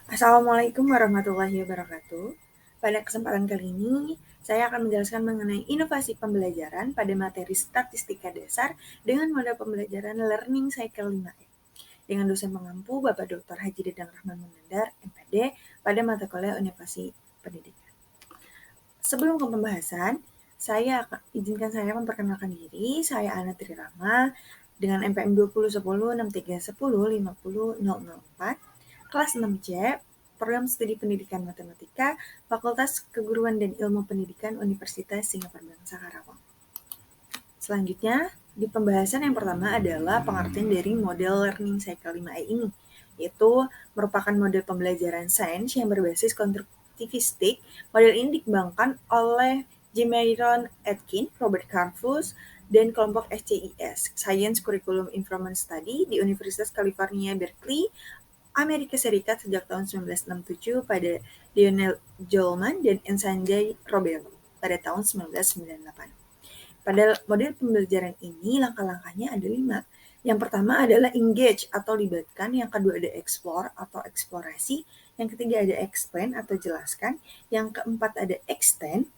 Assalamualaikum warahmatullahi wabarakatuh. Pada kesempatan kali ini, saya akan menjelaskan mengenai inovasi pembelajaran pada materi statistika dasar dengan model pembelajaran Learning Cycle 5E. Dengan dosen pengampu Bapak Dr. Haji Dedang Rahman Munandar, MPD, pada mata kuliah Inovasi Pendidikan. Sebelum ke pembahasan, izinkan saya memperkenalkan diri. Saya Ana Trirama dengan MPM 201063105004, kelas 6C, Program Studi Pendidikan Matematika, Fakultas Keguruan dan Ilmu Pendidikan Universitas Singapura Bangsa Karawang. Selanjutnya, di pembahasan yang pertama adalah pengertian dari model Learning Cycle 5E ini, yaitu merupakan model pembelajaran sains yang berbasis konstruktivistik. Model ini dikembangkan oleh Jimeiron Atkin, Robert Carfus, dan kelompok SCIS, Science Curriculum Improvement Study di Universitas California, Berkeley, Amerika Serikat sejak tahun 1967 pada Lionel Jolman dan Sanjay Robelo pada tahun 1998. Pada model pembelajaran ini, langkah-langkahnya ada 5. Yang pertama adalah engage atau libatkan, yang kedua ada explore atau eksplorasi, yang ketiga ada explain atau jelaskan, yang keempat ada extend,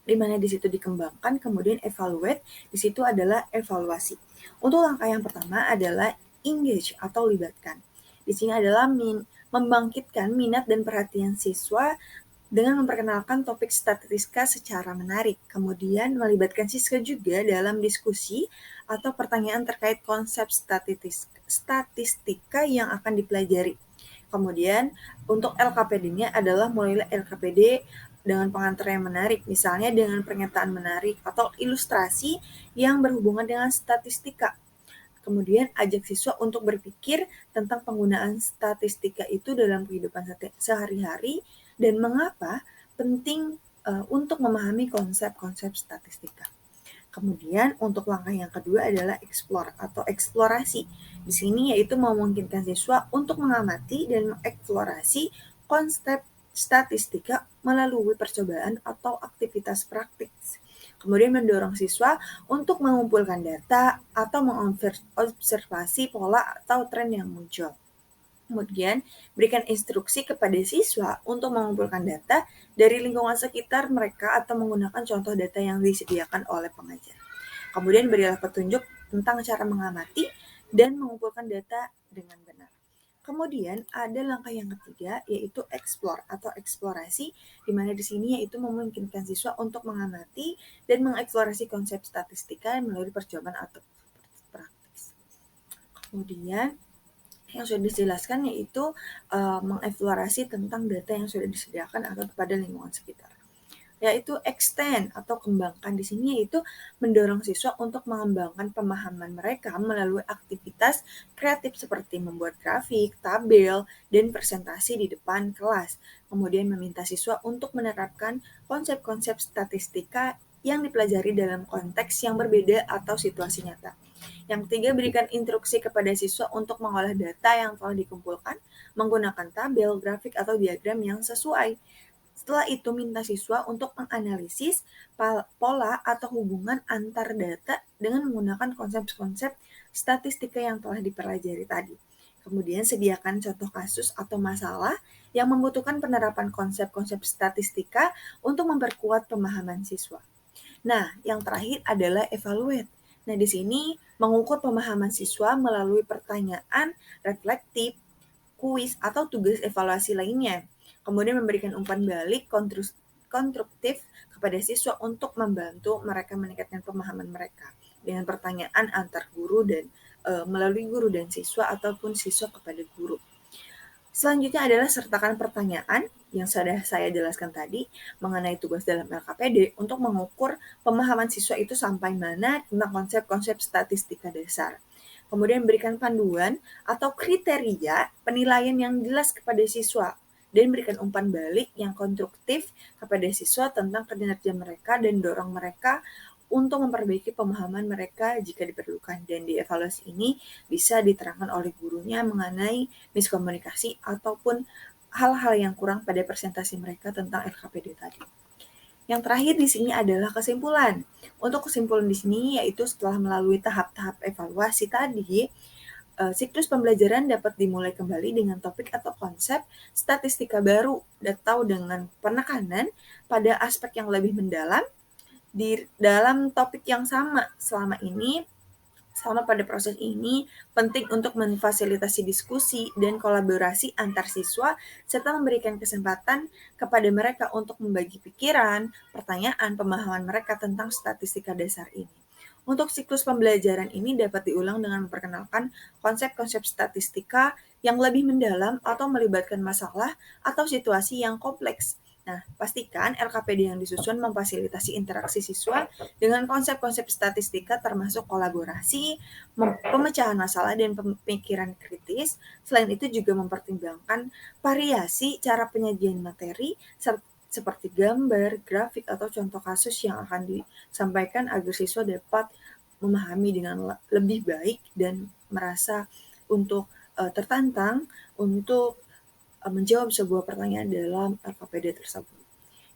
di mana di situ dikembangkan, kemudian evaluate, di situ adalah evaluasi. Untuk langkah yang pertama adalah engage atau libatkan. Di sini adalah membangkitkan minat dan perhatian siswa dengan memperkenalkan topik statistika secara menarik, kemudian melibatkan siswa juga dalam diskusi atau pertanyaan terkait konsep statistika yang akan dipelajari. Kemudian untuk LKPD-nya adalah mulailah LKPD dengan pengantar yang menarik, misalnya dengan pernyataan menarik atau ilustrasi yang berhubungan dengan statistika. Kemudian ajak siswa untuk berpikir tentang penggunaan statistika itu dalam kehidupan sehari-hari dan mengapa penting untuk memahami konsep-konsep statistika. Kemudian untuk langkah yang kedua adalah explore atau eksplorasi. Di sini yaitu memungkinkan siswa untuk mengamati dan mengeksplorasi konsep statistika melalui percobaan atau aktivitas praktik. Kemudian mendorong siswa untuk mengumpulkan data atau mengobservasi pola atau tren yang muncul. Kemudian, berikan instruksi kepada siswa untuk mengumpulkan data dari lingkungan sekitar mereka atau menggunakan contoh data yang disediakan oleh pengajar. Kemudian, berilah petunjuk tentang cara mengamati dan mengumpulkan data dengan benar. Kemudian, ada langkah yang ketiga, yaitu explore atau eksplorasi, di mana di sini yaitu memungkinkan siswa untuk mengamati dan mengeksplorasi konsep statistika melalui percobaan atau praktis. Kemudian, yang sudah dijelaskan yaitu mengeksplorasi tentang data yang sudah disediakan atau kepada lingkungan sekitar. Yaitu extend atau kembangkan di sini yaitu mendorong siswa untuk mengembangkan pemahaman mereka melalui aktivitas kreatif seperti membuat grafik, tabel, dan presentasi di depan kelas. Kemudian meminta siswa untuk menerapkan konsep-konsep statistika yang dipelajari dalam konteks yang berbeda atau situasi nyata. Yang ketiga, berikan instruksi kepada siswa untuk mengolah data yang telah dikumpulkan menggunakan tabel, grafik, atau diagram yang sesuai. Setelah itu, minta siswa untuk menganalisis pola atau hubungan antar data dengan menggunakan konsep-konsep statistika yang telah dipelajari tadi. Kemudian, sediakan contoh kasus atau masalah yang membutuhkan penerapan konsep-konsep statistika untuk memperkuat pemahaman siswa. Nah, yang terakhir adalah evaluate. Nah, di sini mengukur pemahaman siswa melalui pertanyaan reflektif, kuis, atau tugas evaluasi lainnya. Kemudian memberikan umpan balik konstruktif kepada siswa untuk membantu mereka meningkatkan pemahaman mereka dengan pertanyaan antar guru dan melalui guru dan siswa ataupun siswa kepada guru. Selanjutnya adalah sertakan pertanyaan yang sudah saya jelaskan tadi mengenai tugas dalam LKPD untuk mengukur pemahaman siswa itu sampai mana tentang konsep-konsep statistika dasar. Kemudian berikan panduan atau kriteria penilaian yang jelas kepada siswa dan berikan umpan balik yang konstruktif kepada siswa tentang kinerja mereka dan dorong mereka untuk memperbaiki pemahaman mereka jika diperlukan. Dan di evaluasi ini bisa diterangkan oleh gurunya mengenai miskomunikasi ataupun hal-hal yang kurang pada presentasi mereka tentang LKPD tadi. Yang terakhir di sini adalah kesimpulan. Untuk kesimpulan di sini yaitu setelah melalui tahap-tahap evaluasi tadi, Siklus pembelajaran dapat dimulai kembali dengan topik atau konsep statistika baru atau dengan penekanan pada aspek yang lebih mendalam di dalam topik yang sama. Selama pada proses ini, penting untuk memfasilitasi diskusi dan kolaborasi antar siswa, serta memberikan kesempatan kepada mereka untuk membagi pikiran, pertanyaan, pemahaman mereka tentang statistika dasar ini. Untuk siklus pembelajaran ini dapat diulang dengan memperkenalkan konsep-konsep statistika yang lebih mendalam atau melibatkan masalah atau situasi yang kompleks. Nah, pastikan LKPD yang disusun memfasilitasi interaksi siswa dengan konsep-konsep statistika termasuk kolaborasi, pemecahan masalah, dan pemikiran kritis. Selain itu juga mempertimbangkan variasi cara penyajian materi seperti gambar, grafik, atau contoh kasus yang akan disampaikan agar siswa dapat memahami dengan lebih baik dan merasa untuk tertantang untuk menjawab sebuah pertanyaan dalam LKPD tersebut.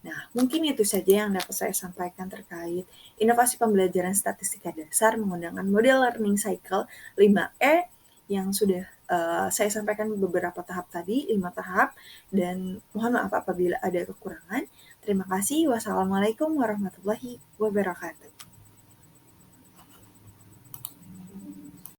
Nah, mungkin itu saja yang dapat saya sampaikan terkait inovasi pembelajaran statistika dasar menggunakan model learning cycle 5E yang sudah saya sampaikan beberapa tahap tadi, 5 tahap, dan mohon maaf apabila ada kekurangan. Terima kasih. Wassalamualaikum warahmatullahi wabarakatuh.